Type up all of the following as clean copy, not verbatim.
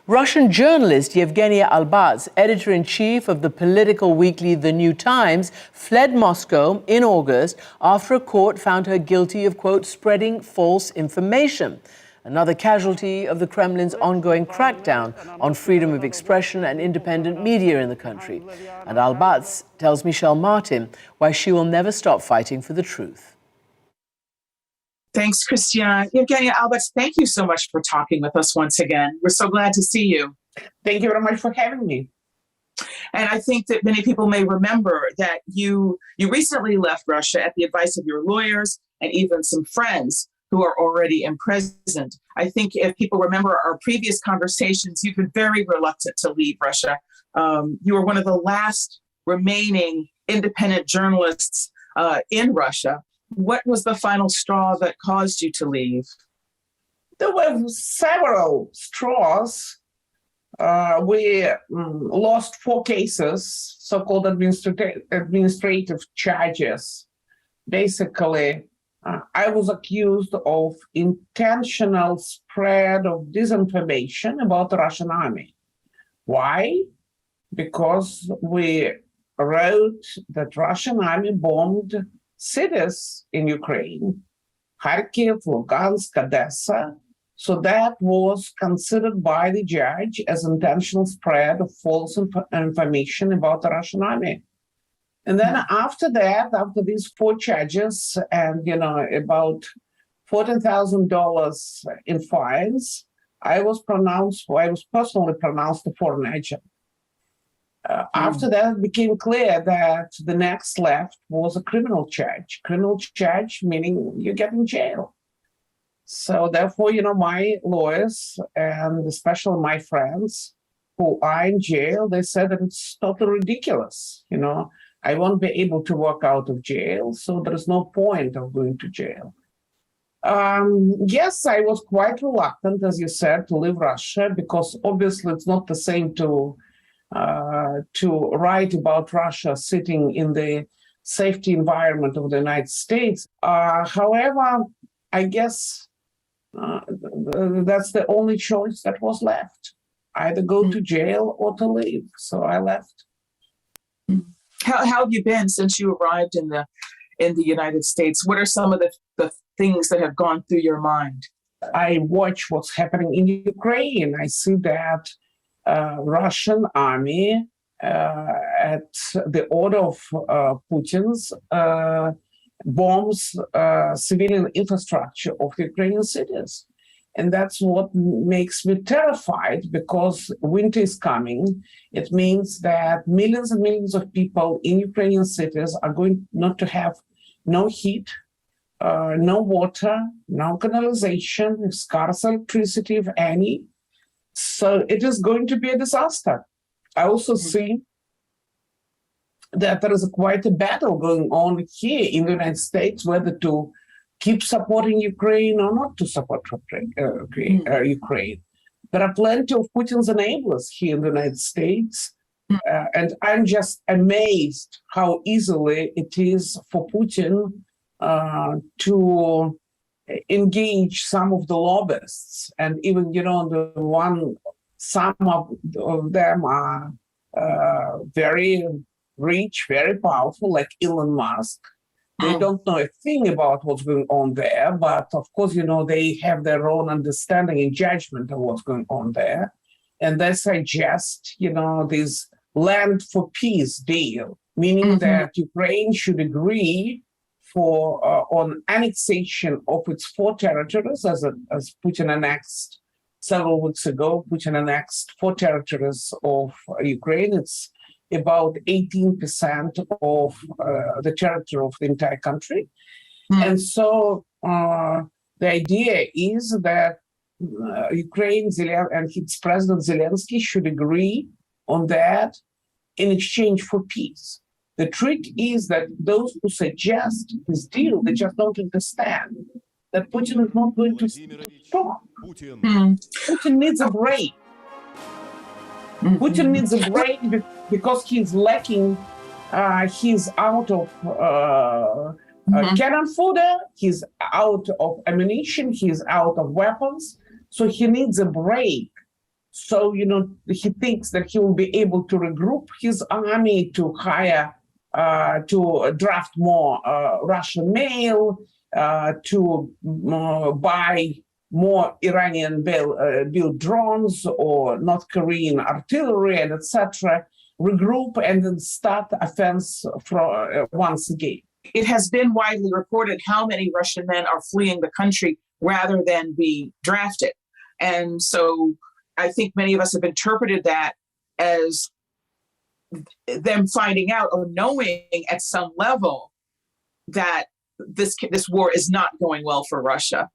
Russian journalist Yewgenia Albats, editor-in-chief of the political weekly The New Times, fled Moscow in August after a court found her guilty of, quote, spreading false information. Another casualty of the Kremlin's ongoing crackdown on freedom of expression and independent media in the country. And Albats tells Michel Martin why she will never stop fighting for the truth. Thanks, Christiana. Yewgenia Albats, thank you so much for talking with us once again. We're so glad to see you. Thank you very much for having me. And I think that many people may remember that you recently left Russia at the advice of your lawyers and even some friends who are already imprisoned. I think if people remember our previous conversations, you've been very reluctant to leave Russia. You were one of the last remaining independent journalists in Russia. What was the final straw that caused you to leave? There were several straws. We lost 4 cases, so-called administrative charges. Basically, I was accused of intentional spread of disinformation about the Russian army. Why? Because we wrote that Russian army bombed cities in Ukraine, Kharkiv, Lugansk, Odessa. So that was considered by the judge as intentional spread of false information about the Russian army. And then after that, after these 4 charges and, about $14,000 in fines, I was personally pronounced a foreign agent. After that, it became clear that the next left was a criminal charge. Criminal charge meaning you get in jail. So therefore, my lawyers and especially my friends who are in jail, they said that it's totally ridiculous. I won't be able to walk out of jail, so there is no point of going to jail. Yes, I was quite reluctant, as you said, to leave Russia, because obviously it's not the same to write about Russia sitting in the safety environment of the United States. However, I guess that's the only choice that was left, either go to jail or to leave. So I left. How have you been since you arrived in the United States? What are some of the things that have gone through your mind? I watch what's happening in Ukraine. I see that Russian army, at the order of Putin's, bombs civilian infrastructure of Ukrainian cities. And that's what makes me terrified, because winter is coming. It means that millions and millions of people in Ukrainian cities are going not to have no heat, no water, no canalization, scarce electricity, if any. So it is going to be a disaster. I also see that there is quite a battle going on here in the United States, whether to keep supporting Ukraine or not to support Ukraine. There are plenty of Putin's enablers here in the United States. And I'm just amazed how easily it is for Putin to engage some of the lobbyists. And even, some of them are very rich, very powerful, like Elon Musk. They don't know a thing about what's going on there, but of course, they have their own understanding and judgment of what's going on there. And they suggest, this land for peace deal, meaning that Ukraine should agree on annexation of its 4 territories, as Putin annexed several weeks ago. Putin annexed 4 territories of Ukraine. It's about 18% of the territory of the entire country. And so the idea is that Ukraine and its president Zelensky should agree on that in exchange for peace. The trick is that those who suggest this deal, they just don't understand that Putin is not going to stop. Putin needs a break. Putin needs a break because he's lacking, he's out of cannon fodder, he's out of ammunition, he's out of weapons. So he needs a break So, he thinks that he will be able to regroup his army, to hire, to draft more Russian mail, to buy more Iranian-built drones or North Korean artillery, and etc., regroup and then start offense once again. It has been widely reported how many Russian men are fleeing the country rather than be drafted. And so I think many of us have interpreted that as them finding out or knowing at some level that this war is not going well for Russia,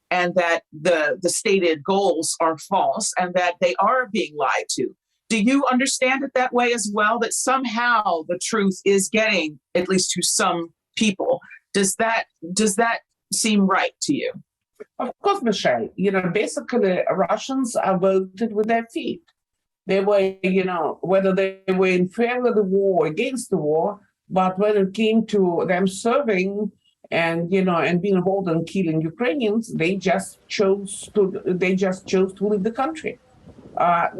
and that the stated goals are false, and that they are being lied to. Do you understand it that way as well, that somehow the truth is getting at least to some people? Does that seem right to you? Of course, Michelle. Basically, Russians are voted with their feet. They were, whether they were in favor of the war or against the war, but when it came to them serving and being involved in killing Ukrainians, they just chose to leave the country.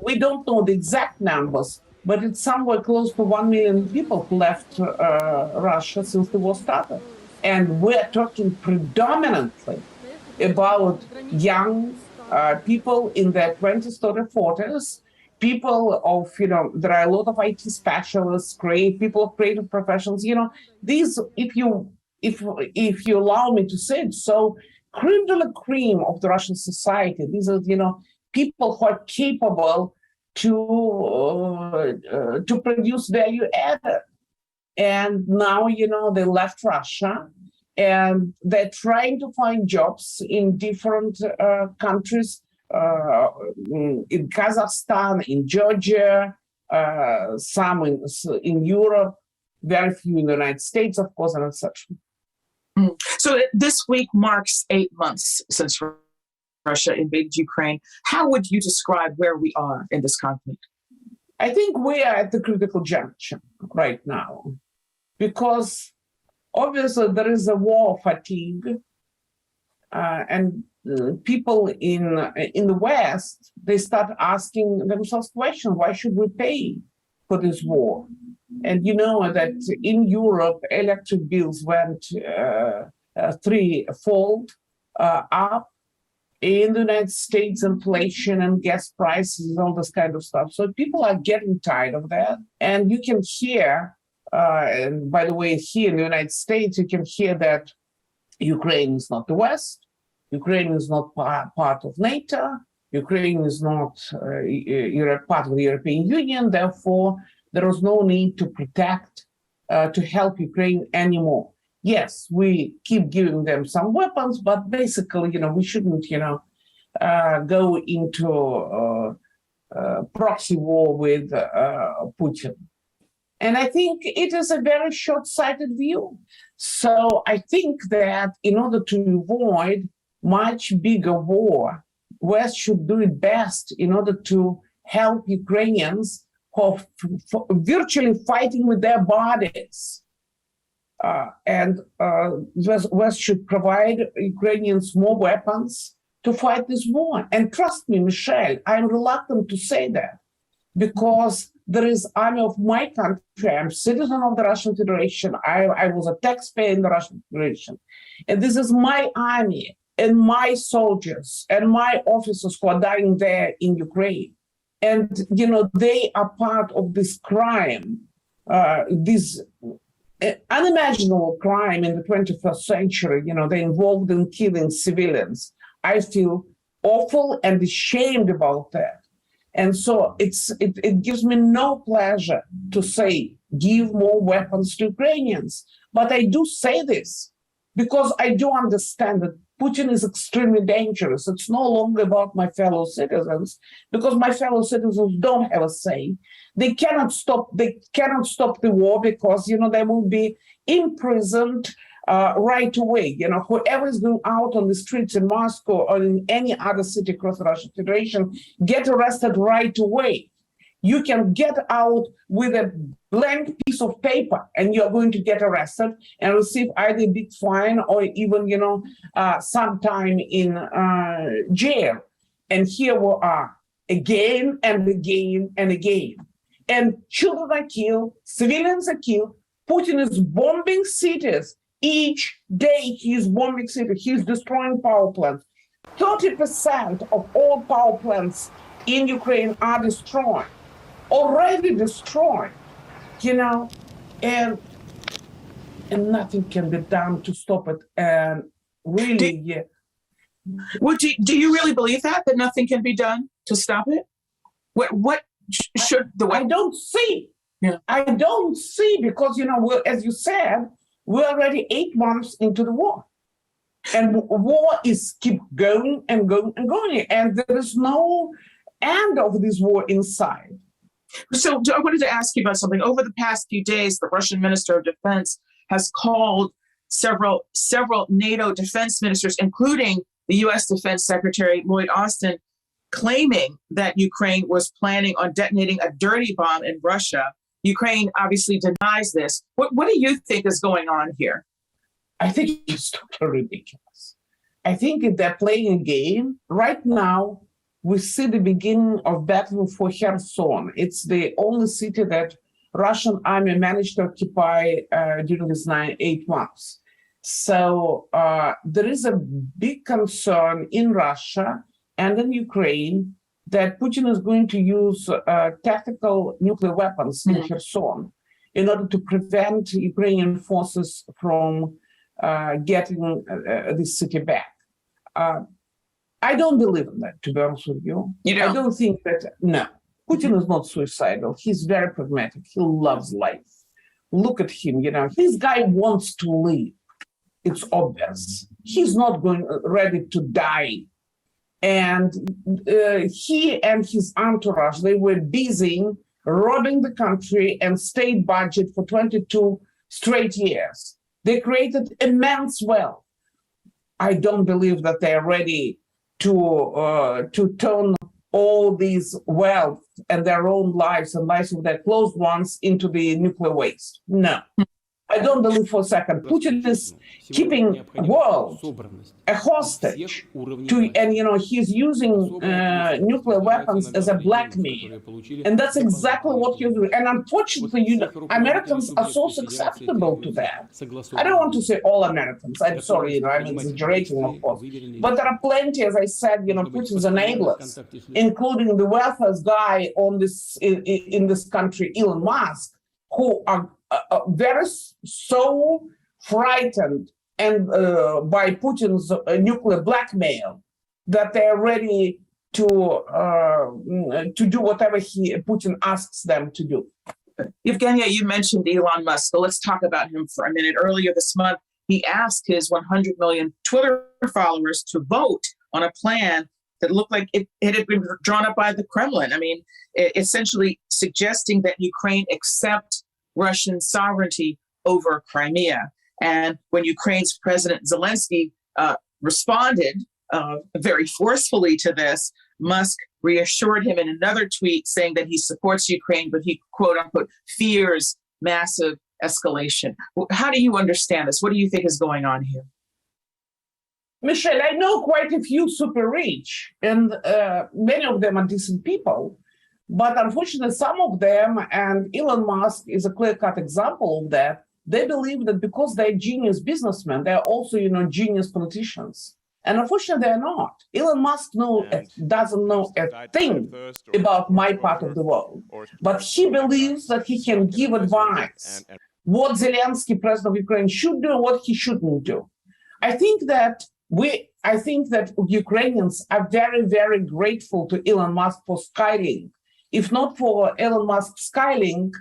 We don't know the exact numbers, but it's somewhere close to 1 million people who left Russia since the war started. And we're talking predominantly about young people in their 20s, 30s, 40s, people of, there are a lot of IT specialists, people of creative professions. These, if you allow me to say it, so creme de la creme of the Russian society. These are, people who are capable to produce value added. And now, they left Russia and they're trying to find jobs in different countries, in Kazakhstan, in Georgia, some in Europe, very few in the United States, of course, and etc. So this week marks 8 months since Russia invaded Ukraine. How would you describe where we are in this conflict? I think we are at the critical juncture right now, because obviously there is a war fatigue, and people in the West, they start asking themselves questions: why should we pay for this war? And you know that in Europe, electric bills went threefold up. In the United States, inflation and gas prices, all this kind of stuff. So people are getting tired of that. And you can hear, and by the way, here in the United States, you can hear that Ukraine is not the West, Ukraine is not part of NATO, Ukraine is not part of the European Union, therefore there is no need to protect, to help Ukraine anymore. Yes, we keep giving them some weapons, but basically, we shouldn't, go into proxy war with Putin. And I think it is a very short-sighted view. So I think that in order to avoid much bigger war, West should do it best in order to help Ukrainians who are virtually fighting with their bodies. And West should provide Ukrainians more weapons to fight this war. And trust me, Michelle, I'm reluctant to say that, because there is army of my country. I'm citizen of the Russian Federation. I was a taxpayer in the Russian Federation. And this is my army and my soldiers and my officers who are dying there in Ukraine. And, they are part of this crime, this unimaginable crime in the 21st century. They're involved in killing civilians. I feel awful and ashamed about that. And so it gives me no pleasure to say, give more weapons to Ukrainians. But I do say this because I do understand that Putin is extremely dangerous. It's no longer about my fellow citizens, because my fellow citizens don't have a say. They cannot stop the war because, they will be imprisoned right away. Whoever is going out on the streets in Moscow or in any other city across the Russian Federation, get arrested right away. You can get out with a blank piece of paper and you're going to get arrested and receive either a big fine or even, some time in jail. And here we are. again and again and again. And children are killed, civilians are killed. Putin is bombing cities. Each day he is bombing cities. He is destroying power plants. 30% of all power plants in Ukraine are destroyed, already destroyed, and nothing can be done to stop it. And really, do you really believe that nothing can be done to stop it? What should the way? I don't see. Yeah. I don't see because, as you said, we're already 8 months into the war. And war is keep going and going and going. And there is no end of this war inside. So I wanted to ask you about something. Over the past few days, the Russian Minister of Defense has called several NATO defense ministers, including the U.S. Defense Secretary Lloyd Austin, claiming that Ukraine was planning on detonating a dirty bomb in Russia. Ukraine obviously denies this. What do you think is going on here? I think it's totally ridiculous. I think they're playing a game. Right now, we see the beginning of battle for Kherson. It's the only city that Russian army managed to occupy during these 8 months. So there is a big concern in Russia and in Ukraine that Putin is going to use tactical nuclear weapons in Kherson in order to prevent Ukrainian forces from getting this city back. I don't believe in that, to be honest with you. You don't? I don't think that, no. Putin is not suicidal. He's very pragmatic. He loves life. Look at him, this guy wants to live. It's obvious. He's not ready to die. And he and his entourage, they were busy robbing the country and state budget for 22 straight years. They created immense wealth. I don't believe that they're ready to turn all these wealth and their own lives and lives of their close ones into the nuclear waste. No. I don't believe for a second. Putin is keeping the world a hostage and he's using nuclear weapons as a blackmail. And that's exactly what he's doing. And unfortunately, Americans are so susceptible to that. I don't want to say all Americans. I'm sorry, I'm exaggerating, of course. But there are plenty, as I said, Putin's enablers, including the wealthiest guy in this country, Elon Musk, who are very so frightened and by Putin's nuclear blackmail that they're ready to do whatever Putin asks them to do. Yevgenia, you mentioned Elon Musk, so let's talk about him for a minute. Earlier this month, he asked his 100 million Twitter followers to vote on a plan that looked like it had been drawn up by the Kremlin. I mean, essentially suggesting that Ukraine accept Russian sovereignty over Crimea. And when Ukraine's President Zelensky responded very forcefully to this, Musk reassured him in another tweet saying that he supports Ukraine, but he, quote unquote, fears massive escalation. How do you understand this? What do you think is going on here? Michelle, I know quite a few super rich, and many of them are decent people. But unfortunately, some of them, and Elon Musk is a clear-cut example of that, they believe that because they're genius businessmen, they're also, genius politicians. And unfortunately, they're not. Elon Musk doesn't know a thing about my part of the world. But he believes that he can give advice what Zelensky, president of Ukraine, should do and what he shouldn't do. I think that Ukrainians are very, very grateful to Elon Musk for Skylink. If not for Elon Musk's Skylink,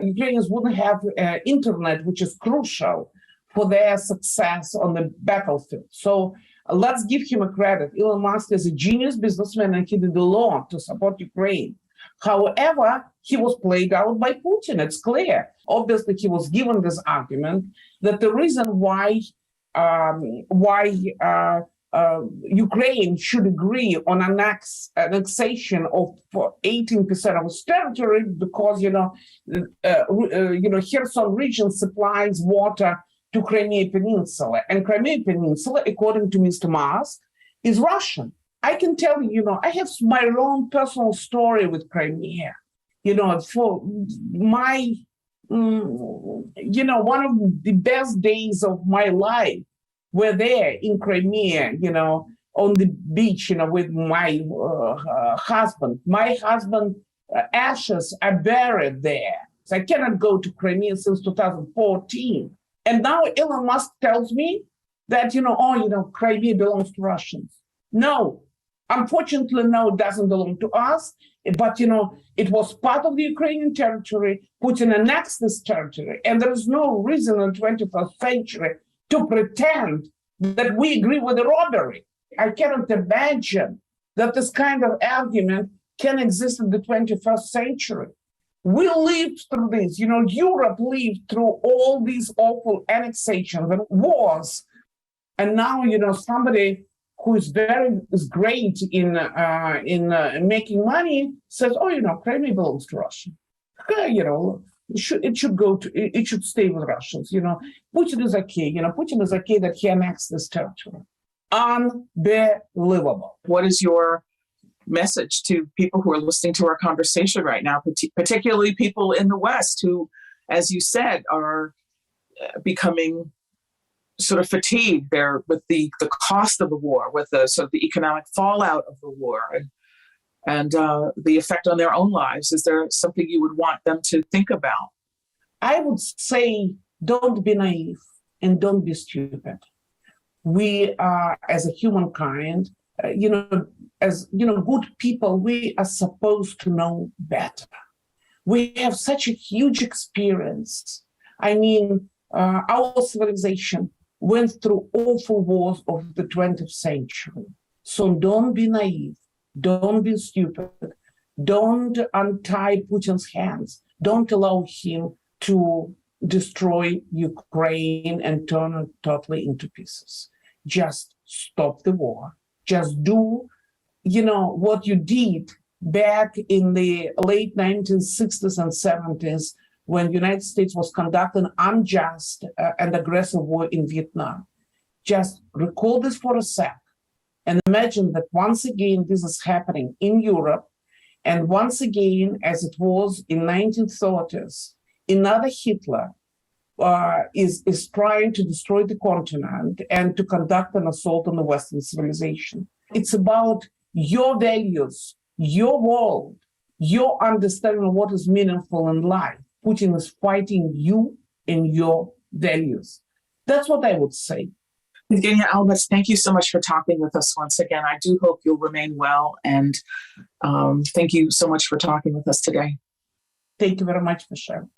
Ukrainians wouldn't have internet, which is crucial for their success on the battlefield. So let's give him a credit. Elon Musk is a genius businessman and he did a lot to support Ukraine. However, he was played out by Putin. It's clear. Obviously, he was given this argument that the reason why Ukraine should agree on annexation of 18% of its territory because Kherson region supplies water to Crimea Peninsula, and Crimea Peninsula, according to Mr. Musk, is Russian. I can tell you, I have my own personal story with Crimea. For my, one of the best days of my life were there in Crimea, on the beach, with my husband. My husband's ashes are buried there. So I cannot go to Crimea since 2014. And now Elon Musk tells me that, Crimea belongs to Russians. No, unfortunately, no, it doesn't belong to us. But, it was part of the Ukrainian territory. Putin annexed this territory. And there is no reason in the 21st century to pretend that we agree with the robbery. I cannot imagine that this kind of argument can exist in the 21st century. We lived through this. Europe lived through all these awful annexations and wars. And now, somebody who is great in making money says, Crimea belongs to Russia. It should stay with Russians. Putin is okay. Putin is okay that he annexed this territory. Unbelievable. What is your message to people who are listening to our conversation right now, particularly people in the West who, as you said, are becoming sort of fatigued there with the cost of the war, with the sort of the economic fallout of the war and the effect on their own lives? Is there something you would want them to think about? I would say, don't be naive and don't be stupid. We are, as a humankind, as good people, we are supposed to know better. We have such a huge experience. I mean, our civilization went through awful wars of the 20th century. So don't be naive. Don't be stupid. Don't untie Putin's hands. Don't allow him to destroy Ukraine and turn it totally into pieces. Just stop the war. Just do, what you did back in the late 1960s and 70s when the United States was conducting unjust and aggressive war in Vietnam. Just recall this for a sec and imagine that once again this is happening in Europe, and once again, as it was in 1930s, another Hitler is trying to destroy the continent and to conduct an assault on the Western civilization. It's about your values, your world, your understanding of what is meaningful in life. Putin is fighting you and your values. That's what I would say. Yewgenia Albats, thank you so much for talking with us once again. I do hope you'll remain well, and thank you so much for talking with us today. Thank you very much, Michelle.